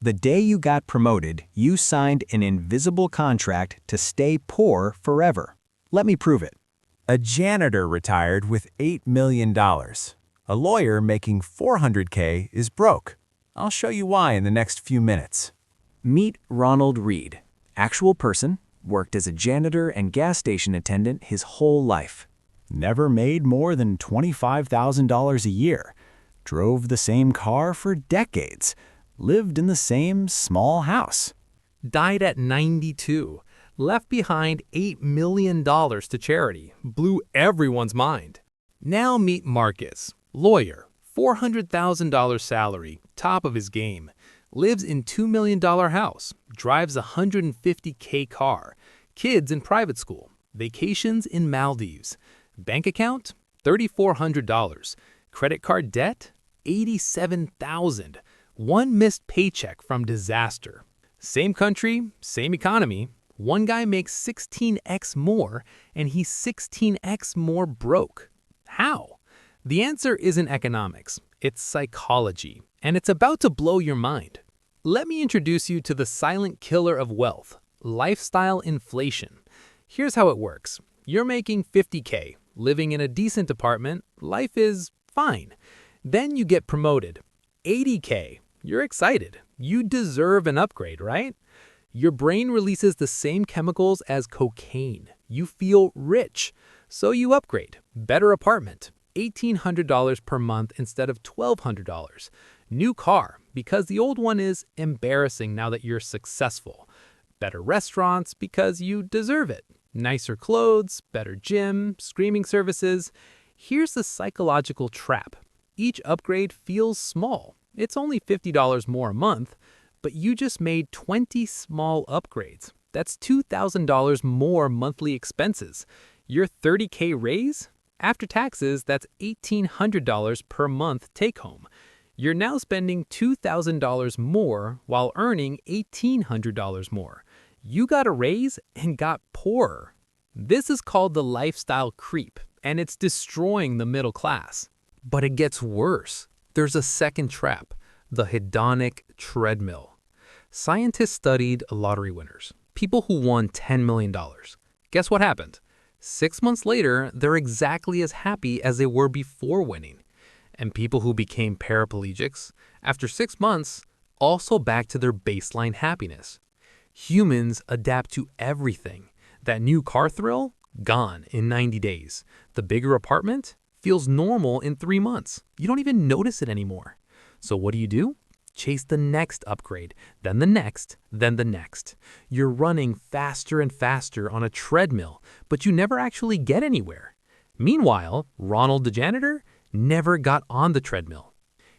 The day you got promoted, you signed an invisible contract to stay poor forever. Let me prove it. A janitor retired with $8 million. A lawyer making $400K is broke. I'll show you why in the next few minutes. Meet Ronald Read. Actual person, worked as a janitor and gas station attendant his whole life. Never made more than $25,000 a year. Drove the same car for decades. Lived in the same small house. Died at 92. Left behind $8 million to charity. Blew everyone's mind. Now meet Marcus. Lawyer. $400,000 salary. Top of his game. Lives in $2 million house. Drives a $150K car. Kids in private school. Vacations in Maldives. Bank account? $3,400. Credit card debt? $87,000. One missed paycheck from disaster. Same country, same economy. One guy makes 16x more, and he's 16x more broke. How? The answer isn't economics, it's psychology, and it's about to blow your mind. Let me introduce you to the silent killer of wealth, lifestyle inflation. Here's how it works. You're making 50K, living in a decent apartment, life is fine. Then you get promoted. 80K, you're excited. You deserve an upgrade, right? Your brain releases the same chemicals as cocaine. You feel rich, so you upgrade. Better apartment, $1,800 per month instead of $1,200. New car, because the old one is embarrassing now that you're successful. Better restaurants, because you deserve it. Nicer clothes, better gym, streaming services. Here's the psychological trap. Each upgrade feels small. It's only $50 more a month, but you just made 20 small upgrades. That's $2,000 more monthly expenses. Your 30K raise? After taxes, that's $1,800 per month take home. You're now spending $2,000 more while earning $1,800 more. You got a raise and got poorer. This is called the lifestyle creep, and it's destroying the middle class. But it gets worse. There's a second trap, the hedonic treadmill. Scientists studied lottery winners, people who won $10 million. Guess what happened? 6 months later, they're exactly as happy as they were before winning. And people who became paraplegics, after 6 months, also back to their baseline happiness. Humans adapt to everything. That new car thrill? Gone in 90 days. The bigger apartment? Feels normal in 3 months. You don't even notice it anymore. So what do? Chase the next upgrade, then the next, then the next. You're running faster and faster on a treadmill, but you never actually get anywhere. Meanwhile, Ronald the janitor never got on the treadmill.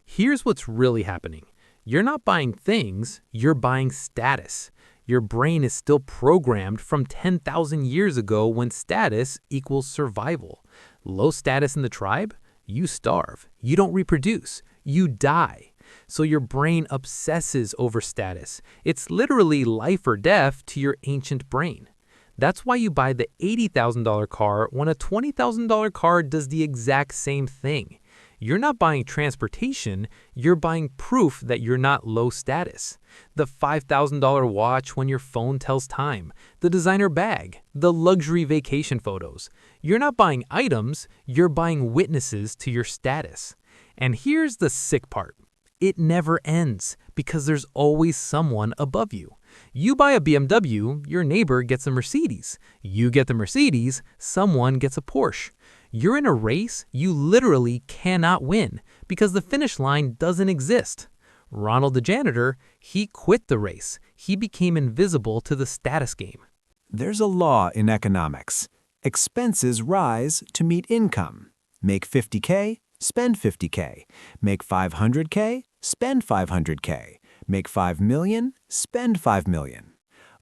Here's what's really happening. You're not buying things, you're buying status. Your brain is still programmed from 10,000 years ago when status equals survival. Low status in the tribe? You starve. You don't reproduce. You die. So your brain obsesses over status. It's literally life or death to your ancient brain. That's why you buy the $80,000 car when a $20,000 car does the exact same thing. You're not buying transportation, you're buying proof that you're not low status. The $5,000 watch when your phone tells time, the designer bag, the luxury vacation photos. You're not buying items, you're buying witnesses to your status. And here's the sick part. It never ends because there's always someone above you. You buy a BMW, your neighbor gets a Mercedes. You get the Mercedes, someone gets a Porsche. You're in a race you literally cannot win because the finish line doesn't exist. Ronald the janitor, he quit the race. He became invisible to the status game. There's a law in economics. Expenses rise to meet income. Make 50K, spend 50K. Make 500K, spend 500K. Make 5 million, spend 5 million.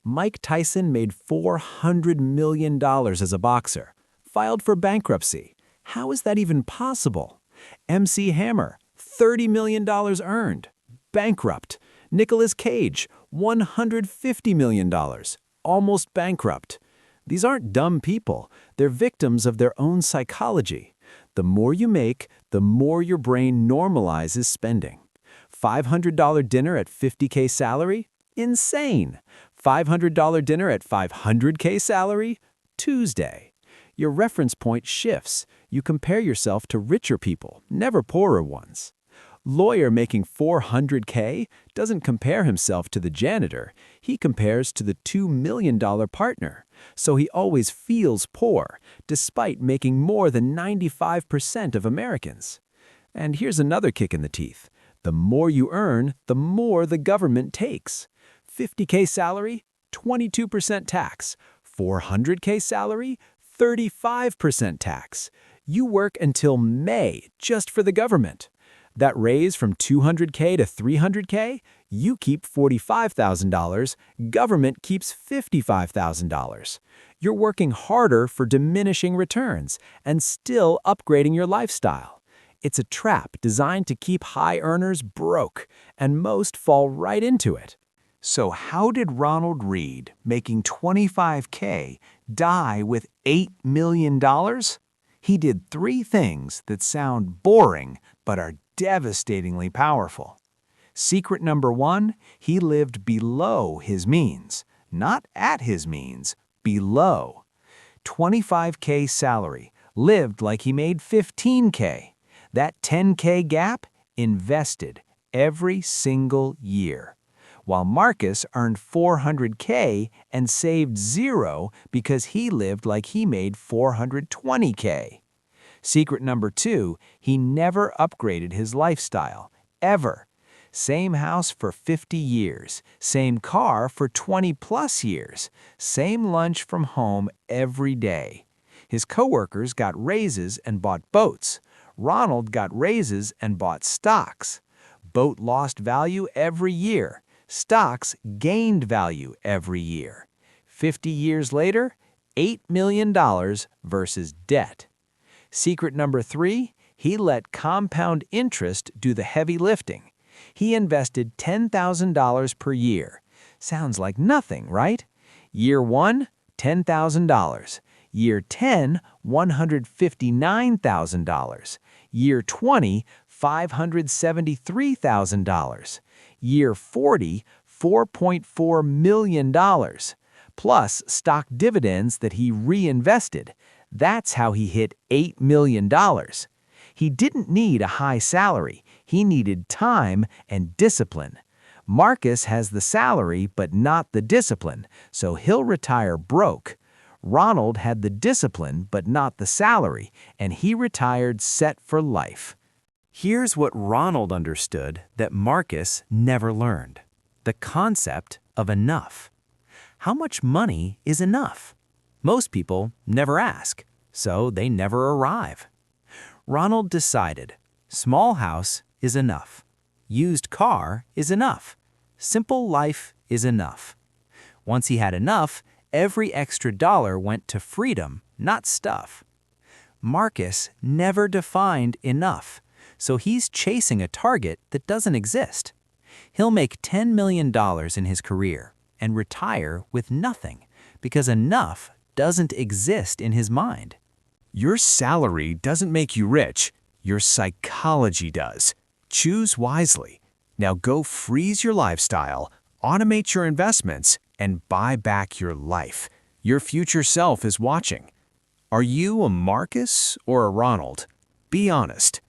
Mike Tyson made $400 million as a boxer. Filed for bankruptcy. How is that even possible? MC Hammer, $30 million earned. Bankrupt. Nicolas Cage, $150 million. Almost bankrupt. These aren't dumb people. They're victims of their own psychology. The more you make, the more your brain normalizes spending. $500 dinner at 50K salary? Insane. $500 dinner at 500K salary? Tuesday. Your reference point shifts. You compare yourself to richer people, never poorer ones. Lawyer making 400K doesn't compare himself to the janitor. He compares to the $2 million partner. So he always feels poor, despite making more than 95% of Americans. And here's another kick in the teeth. The more you earn, the more the government takes. 50K salary, 22% tax. 400K salary, 35% tax. You work until May just for the government. That raise from 200K to 300K, you keep $45,000, government keeps $55,000. You're working harder for diminishing returns and still upgrading your lifestyle. It's a trap designed to keep high earners broke, and most fall right into it. So how did Ronald Read, making 25K, die with $8 million? He did 3 things that sound boring but are devastatingly powerful. Secret number 1, he lived below his means, not at his means, below. 25K salary, lived like he made 15K. That 10K gap, invested every single year. While Marcus earned 400K and saved 0 because he lived like he made 420K. Secret number 2, he never upgraded his lifestyle, ever. Same house for 50 years, same car for 20+ years, same lunch from home every day. His coworkers got raises and bought boats. Ronald got raises and bought stocks. Boat lost value every year. Stocks gained value every year. 50 years later, $8 million versus debt. Secret number 3, he let compound interest do the heavy lifting. He invested $10,000 per year. Sounds like nothing, right? Year 1, $10,000. Year 10, $159,000. Year 20, $573,000. Year 40, $4.4 million. Plus stock dividends that he reinvested. That's how he hit $8 million. He didn't need a high salary. He needed time and discipline. Marcus has the salary but not the discipline, so he'll retire broke. Ronald had the discipline but not the salary, and he retired set for life. Here's what Ronald understood that Marcus never learned: the concept of enough. How much money is enough? Most people never ask, so they never arrive. Ronald decided, small house is enough. Used car is enough. Simple life is enough. Once he had enough, every extra dollar went to freedom, not stuff. Marcus never defined enough, so he's chasing a target that doesn't exist. He'll make $10 million in his career and retire with nothing because enough doesn't exist in his mind. Your salary doesn't make you rich. Your psychology does. Choose wisely. Now go freeze your lifestyle, automate your investments, and buy back your life. Your future self is watching. Are you a Marcus or a Ronald? Be honest.